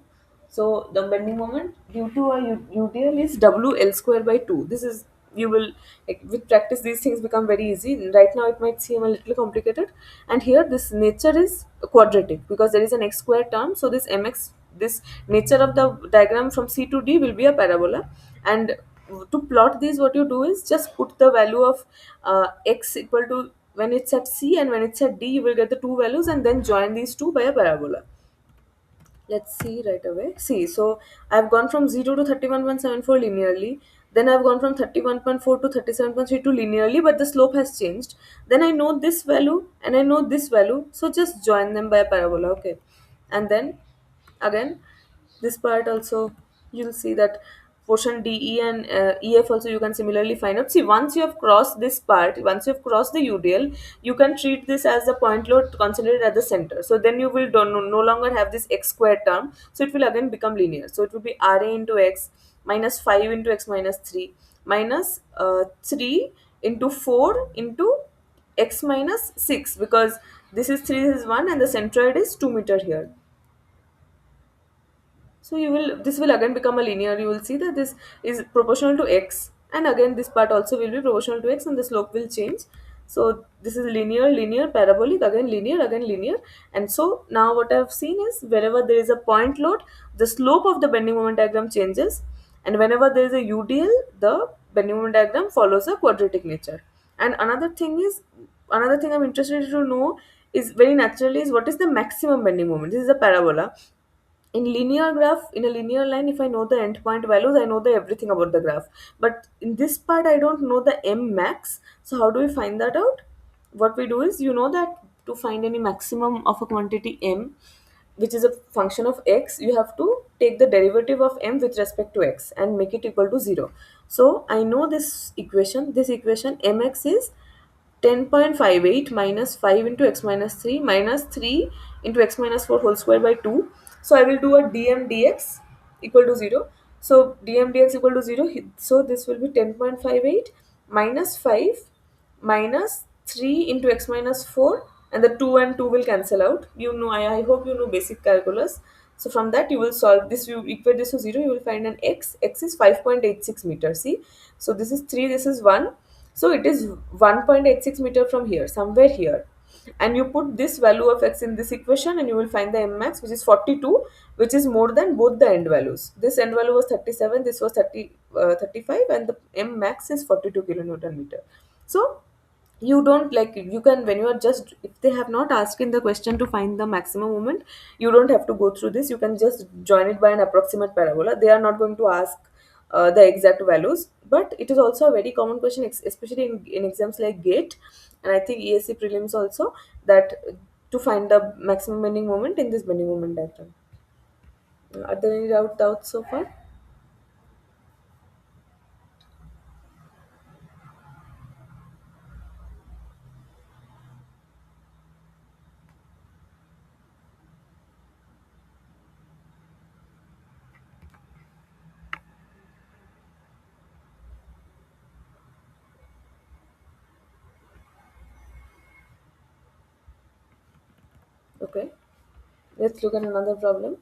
So the bending moment due to a UDL is WL square by 2. This is, you will, like, with practice these things become very easy. Right now it might seem a little complicated, and here this nature is quadratic because there is an x square term. So this mx, this nature of the diagram from C to D will be a parabola. And to plot these, what you do is just put the value of x equal to when it's at C and when it's at D, you will get the two values, and then join these two by a parabola. Let's see right away. See, so I've gone from 0 to 31.74 linearly. Then I've gone from 31.4 to 37.32 linearly, but the slope has changed. Then I know this value and I know this value, so just join them by a parabola, okay? And then again, this part also, you'll see that portion DE and EF also you can similarly find out. See, once you have crossed this part, once you have crossed the UDL, you can treat this as the point load concentrated at the center. So then you will no longer have this x square term. So it will again become linear. So it will be Ra into x minus 5 into x minus 3 minus 3 into 4 into x minus 6, because this is 3, this is 1, and the centroid is 2 meter here. So this will again become a linear. You will see that this is proportional to x, and again this part also will be proportional to x, and the slope will change. So this is linear, linear, parabolic, again linear. And so now what I have seen is wherever there is a point load, the slope of the bending moment diagram changes, and whenever there is a UDL, the bending moment diagram follows a quadratic nature. And another thing I'm interested to know is very naturally is what is the maximum bending moment. This is a parabola. In linear graph, in a linear line, if I know the endpoint values, I know the everything about the graph. But in this part, I don't know the m max. So how do we find that out? What we do is, you know that to find any maximum of a quantity m, which is a function of x, you have to take the derivative of m with respect to x and make it equal to 0. So I know this equation mx is 10.58 minus 5 into x minus 3 minus 3 into x minus 4 whole square by 2. So I will do a dm dx equal to 0. So dm dx equal to 0. So this will be 10.58 minus 5 minus 3 into x minus 4, and the 2 and 2 will cancel out. I hope you know basic calculus. So from that you will solve this, you equate this to 0, you will find an x is 5.86 meters. See, so this is 3, this is 1, so it is 1.86 meter from here, somewhere here. And you put this value of x in this equation, and you will find the m max, which is 42, which is more than both the end values. This end value was 37, this was 35, and the m max is 42 kilonewton meter. So you don't, like, you can, when you are just, if they have not asked in the question to find the maximum moment, you don't have to go through this. You can just join it by an approximate parabola. They are not going to ask the exact values. But it is also a very common question, especially in exams like GATE, and I think ESC prelims also, that to find the maximum bending moment in this bending moment diagram. Are there any doubts so far? Okay, let's look at another problem.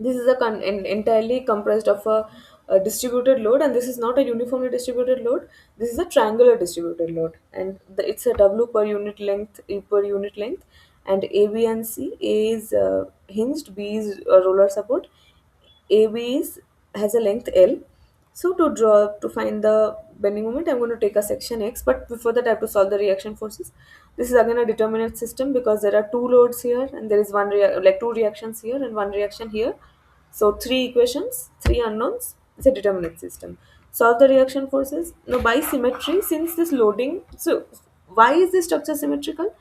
This is entirely comprised of a distributed load, and this is not a uniformly distributed load. This is a triangular distributed load, and it's a W per unit length, E per unit length, and A, B, and C. A is hinged, B is a roller support, AB is has a length L. So to find the bending moment, I'm going to take a section X, but before that I have to solve the reaction forces. This is again a determinate system because there are two loads here, and there is like two reactions here and one reaction here. So three equations, three unknowns. It's a determinate system. Solve the reaction forces. Now by symmetry, since this loading, so why is this structure symmetrical?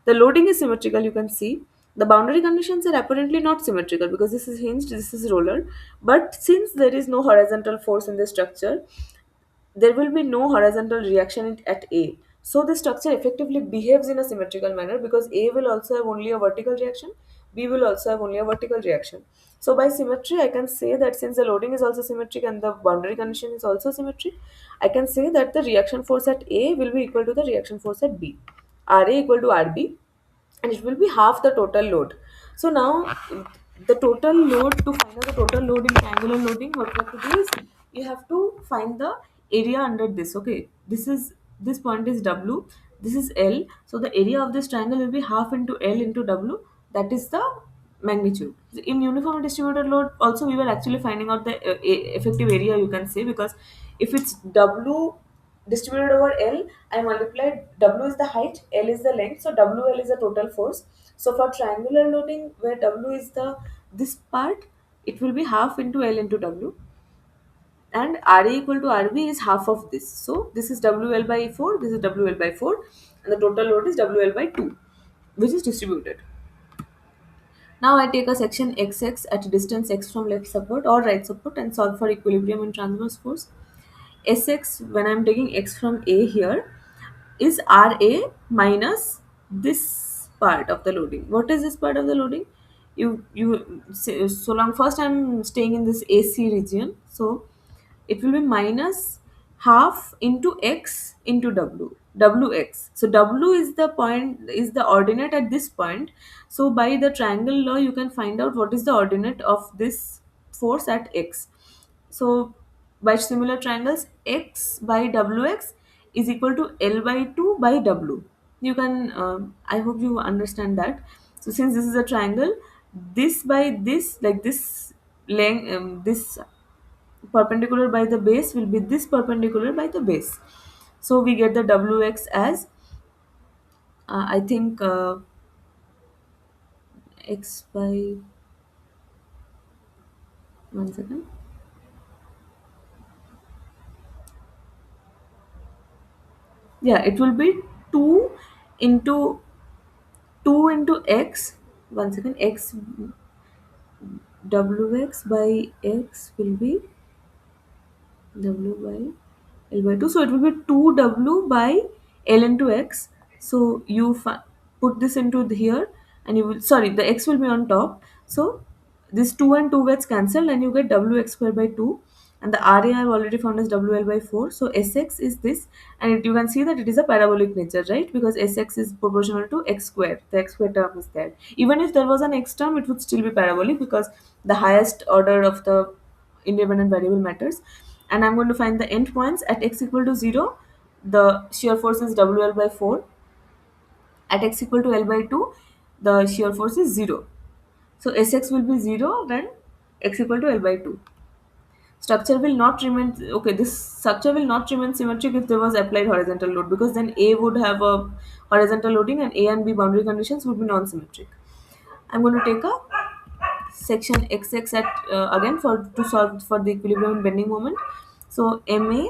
The loading is symmetrical, you can see. The boundary conditions are apparently not symmetrical because this is hinged, this is roller. But since there is no horizontal force in the structure, there will be no horizontal reaction at A. So the structure effectively behaves in a symmetrical manner because A will also have only a vertical reaction, B will also have only a vertical reaction. So by symmetry, I can say that since the loading is also symmetric and the boundary condition is also symmetric, I can say that the reaction force at A will be equal to the reaction force at B. RA equal to RB, and it will be half the total load. So now the total load, to find out the total load in triangular loading, what you have to do is you have to find the area under this. Okay, this point is W, this is L. So the area of this triangle will be half into L into W. That is the magnitude. In uniform distributed load also we were actually finding out the effective area, you can say, because if it's W distributed over L, I multiplied W is the height, L is the length, so WL is the total force. So for triangular loading, where W is the this part, it will be half into L into W, and RA equal to RB is half of this. So this is WL by 4, this is WL by 4, and the total load is WL by 2, which is distributed. Now I take a section XX at a distance x from left support or right support and solve for equilibrium and transverse force. Sx, when I'm taking x from A here, is RA minus this part of the loading. What is this part of the loading? You say, so long first I'm staying in this AC region, so it will be minus half into x into w, wx. So w is the point, is the ordinate at this point. So by the triangle law you can find out what is the ordinate of this force at x. So by similar triangles, x by wx is equal to L by 2 by w. You can, I hope you understand that. So since this is a triangle, this by this, like this length, this perpendicular by the base will be this perpendicular by the base. So we get the wx as, I think, x by, one second. Yeah, it will be 2 into 2 into x, one second, x, wx by x will be w by L by 2. So it will be 2w by L into x. So you put this into here, and you will, sorry, the x will be on top. So this 2 and 2 gets cancelled and you get wx square by 2. And the RA I have already found as WL by 4. So Sx is this, and you can see that it is a parabolic nature, right? Because Sx is proportional to x square. The x square term is there. Even if there was an x term, it would still be parabolic because the highest order of the independent variable matters. And I'm going to find the endpoints at x equal to 0. The shear force is WL by 4. At x equal to L by 2, the shear force is 0. So Sx will be 0 when x equal to L by 2. Structure will not remain, okay, this structure will not remain symmetric if there was applied horizontal load, because then A would have a horizontal loading and A and B boundary conditions would be non-symmetric. I'm going to take a section XX at again for to solve for the equilibrium and bending moment. So MA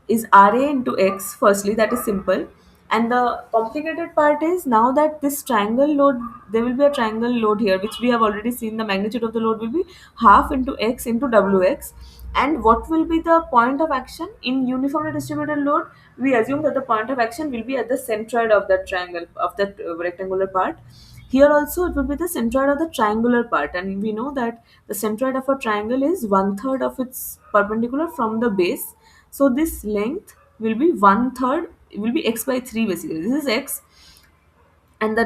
is RA into X firstly, that is simple. And the complicated part is now that this triangle load, there will be a triangle load here, which we have already seen. The magnitude of the load will be half into X into WX. And what will be the point of action in uniformly distributed load? We assume that the point of action will be at the centroid of that triangle, of that rectangular part. Here also it will be the centroid of the triangular part, and we know that the centroid of a triangle is one third of its perpendicular from the base. So this length will be one third, it will be x by 3 basically. This is x, and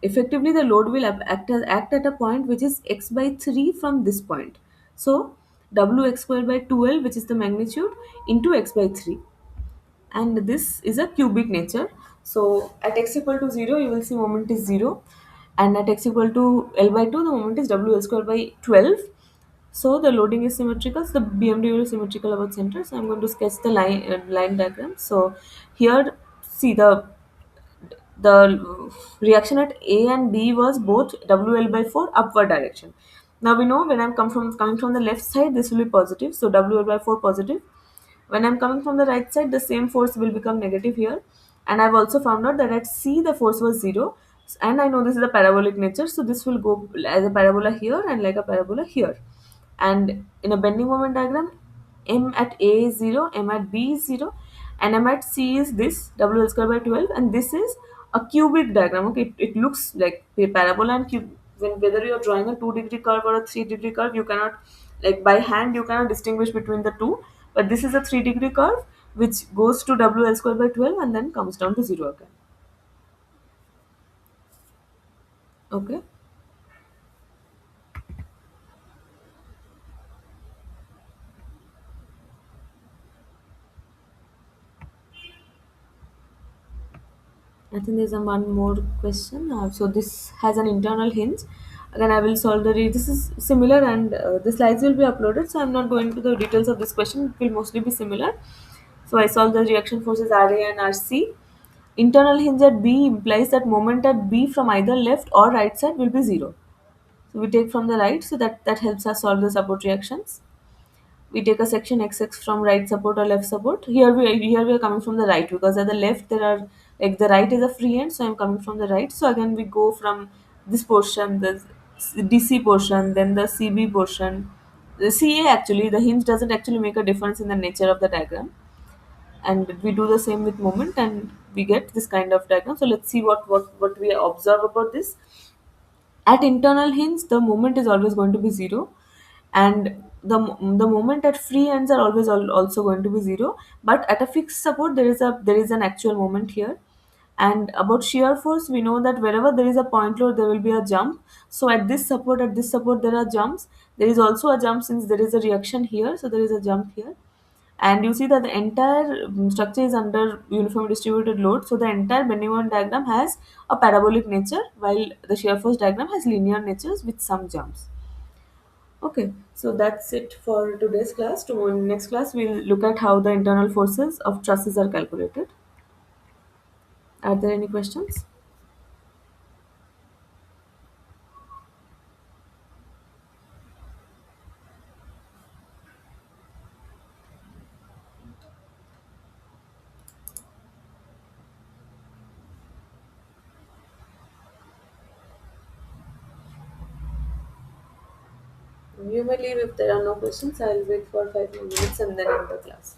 effectively the load will act at a point which is x by 3 from this point. So wx square by 2l, which is the magnitude, into x by 3, and this is a cubic nature. So at x equal to 0 you will see moment is 0, and at x equal to l by 2 the moment is wl square by 12. So the loading is symmetrical, so the BMD is symmetrical about center. So I'm going to sketch the line diagram. So here, see the reaction at A and B was both WL by 4 upward direction. Now we know when I'm coming from the left side, this will be positive, so WL by 4 positive. When I'm coming from the right side, the same force will become negative here. And I've also found out that at C the force was 0. And I know this is a parabolic nature, so this will go as a parabola here and like a parabola here. And in a bending moment diagram, M at A is 0, M at B is 0, and M at C is this WL square by 12, and this is a cubic diagram. Okay, it looks like a parabola and cube. Whether you're drawing a 2-degree curve or a 3-degree curve, you cannot, like by hand, you cannot distinguish between the two. But this is a 3-degree curve which goes to WL square by 12 and then comes down to 0 again. Okay. I think there's a one more question. So this has an internal hinge. Again, I will solve this is similar, and the slides will be uploaded. So I'm not going into the details of this question. It will mostly be similar. So I solve the reaction forces RA and RC. Internal hinge at B implies that moment at B from either left or right side will be 0. So we take from the right, so that helps us solve the support reactions. We take a section XX from right support or left support. Here we are coming from the right, because at the left there are, like, the right is a free end, so I'm coming from the right. So again we go from this portion, the DC portion, then the CB portion, the CA. Actually the hinge doesn't actually make a difference in the nature of the diagram, and we do the same with moment, and we get this kind of diagram. So let's see what we observe about this. At internal hinge the moment is always going to be 0, and the moment at free ends are always also going to be 0. But at a fixed support there is an actual moment here. And about shear force, we know that wherever there is a point load there will be a jump. So at this support there are jumps. There is also a jump since there is a reaction here, so there is a jump here. And you see that the entire structure is under uniform distributed load, so the entire bending moment diagram has a parabolic nature, while the shear force diagram has linear natures with some jumps. Okay, so that's it for today's class. Tomorrow, next class, we'll look at how the internal forces of trusses are calculated. Are there any questions? You may leave if there are no questions. I'll wait for 5 more minutes and then end the class.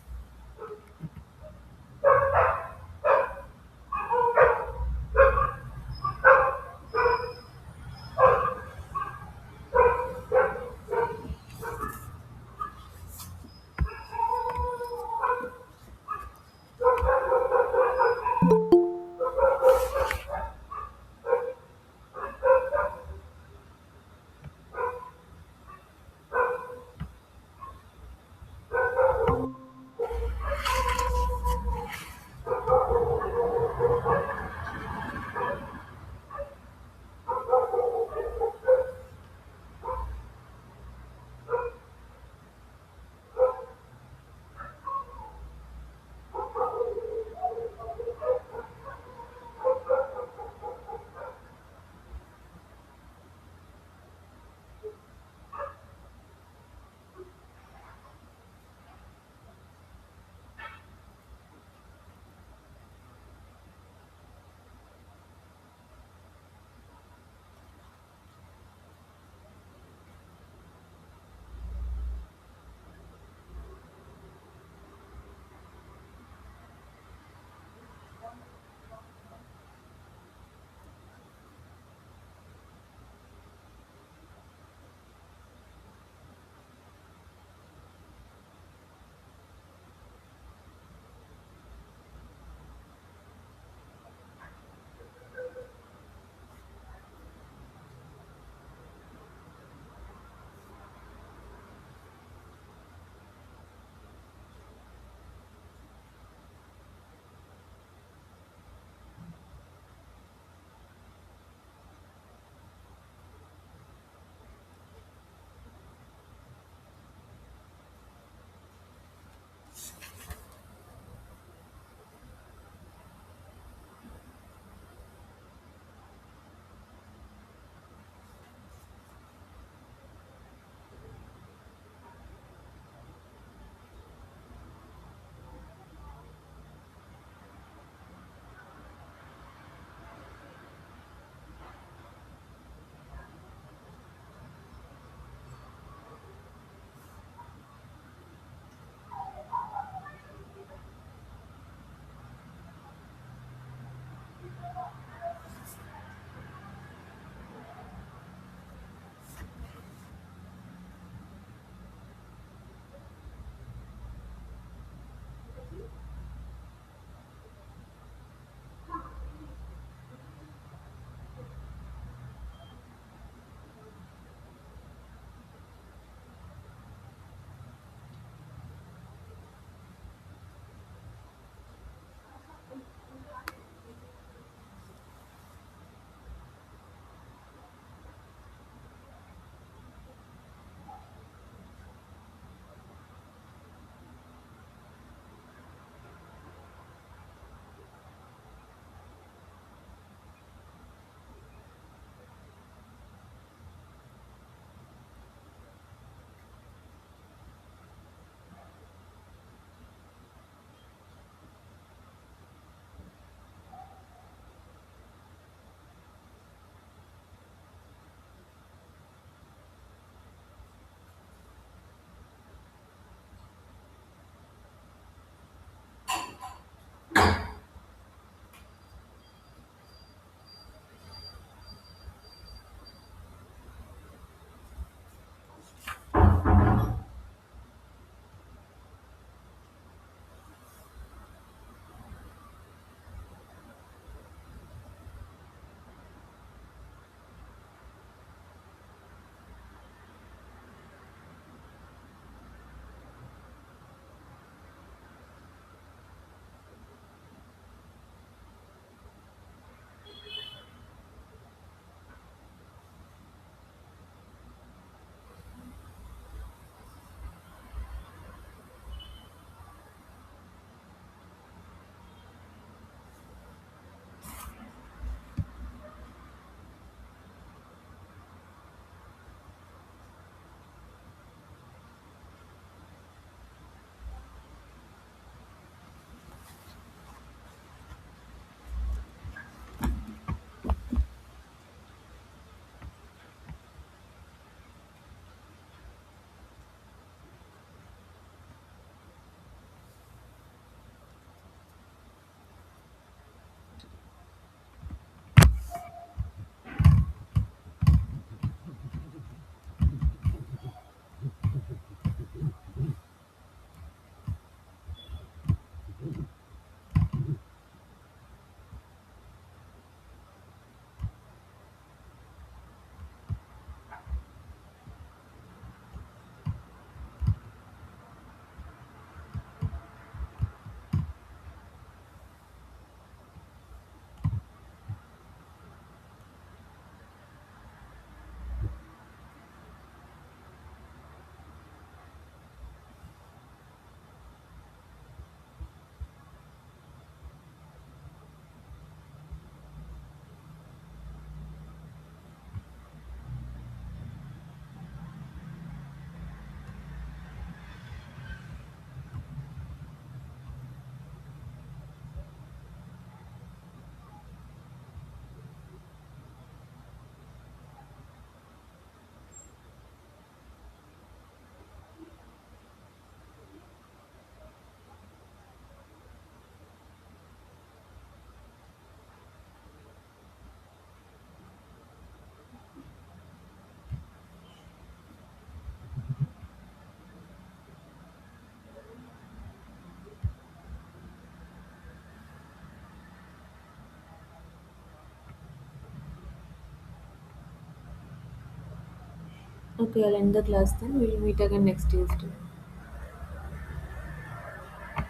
Okay, I'll end the class then. We'll meet again next Tuesday.